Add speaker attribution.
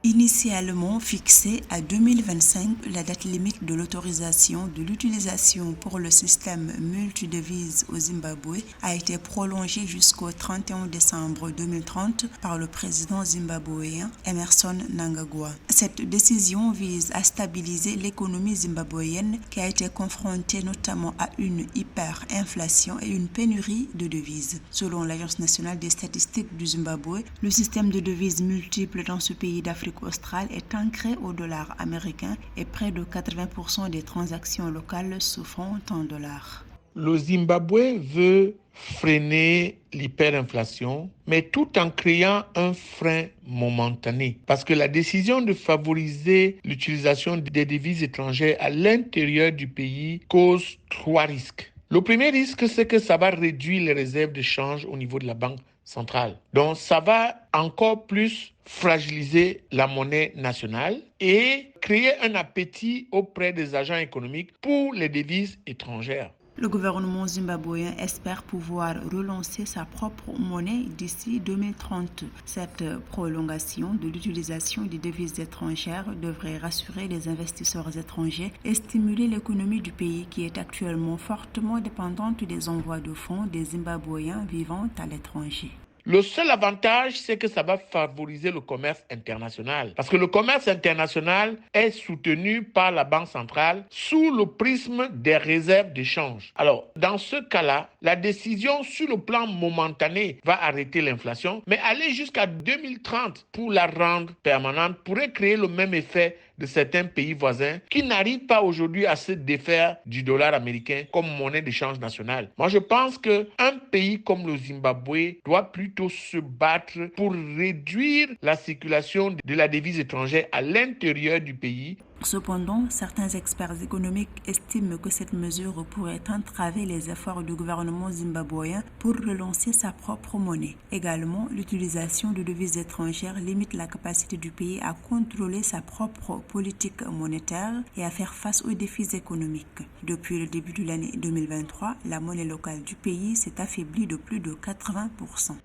Speaker 1: Initialement fixée à 2025, la date limite de l'autorisation de l'utilisation pour le système multidevises au Zimbabwe a été prolongée jusqu'au 31 décembre 2030 par le président zimbabwéen Emmerson Mnangagwa. Cette décision vise à stabiliser l'économie zimbabwéenne qui a été confrontée notamment à une hyperinflation et une pénurie de devises. Selon l'Agence nationale des statistiques du Zimbabwe, le système de devises multiples dans ce pays d'Afrique australe est ancré au dollar américain et près de 80% des transactions locales se font en dollars.
Speaker 2: Le Zimbabwe veut freiner l'hyperinflation, mais tout en créant un frein momentané. Parce que la décision de favoriser l'utilisation des devises étrangères à l'intérieur du pays cause 3 risques. Le premier risque, c'est que ça va réduire les réserves de change au niveau de la banque centrale. Donc, ça va encore plus fragiliser la monnaie nationale et créer un appétit auprès des agents économiques pour les devises étrangères.
Speaker 1: Le gouvernement zimbabwéen espère pouvoir relancer sa propre monnaie d'ici 2030. Cette prolongation de l'utilisation des devises étrangères devrait rassurer les investisseurs étrangers et stimuler l'économie du pays qui est actuellement fortement dépendante des envois de fonds des Zimbabwéens vivant à l'étranger.
Speaker 2: Le seul avantage, c'est que ça va favoriser le commerce international. Parce que le commerce international est soutenu par la Banque centrale sous le prisme des réserves d'échange. Alors, dans ce cas-là, la décision sur le plan momentané va arrêter l'inflation, mais aller jusqu'à 2030 pour la rendre permanente pourrait créer le même effet de certains pays voisins qui n'arrivent pas aujourd'hui à se défaire du dollar américain comme monnaie d'échange nationale. Moi, je pense qu'un pays comme le Zimbabwe doit plutôt se battre pour réduire la circulation de la devise étrangère à l'intérieur du pays.
Speaker 1: Cependant, certains experts économiques estiment que cette mesure pourrait entraver les efforts du gouvernement zimbabwéen pour relancer sa propre monnaie. Également, l'utilisation de devises étrangères limite la capacité du pays à contrôler sa propre politique monétaire et à faire face aux défis économiques. Depuis le début de l'année 2023, la monnaie locale du pays s'est affaiblie de plus de 80%.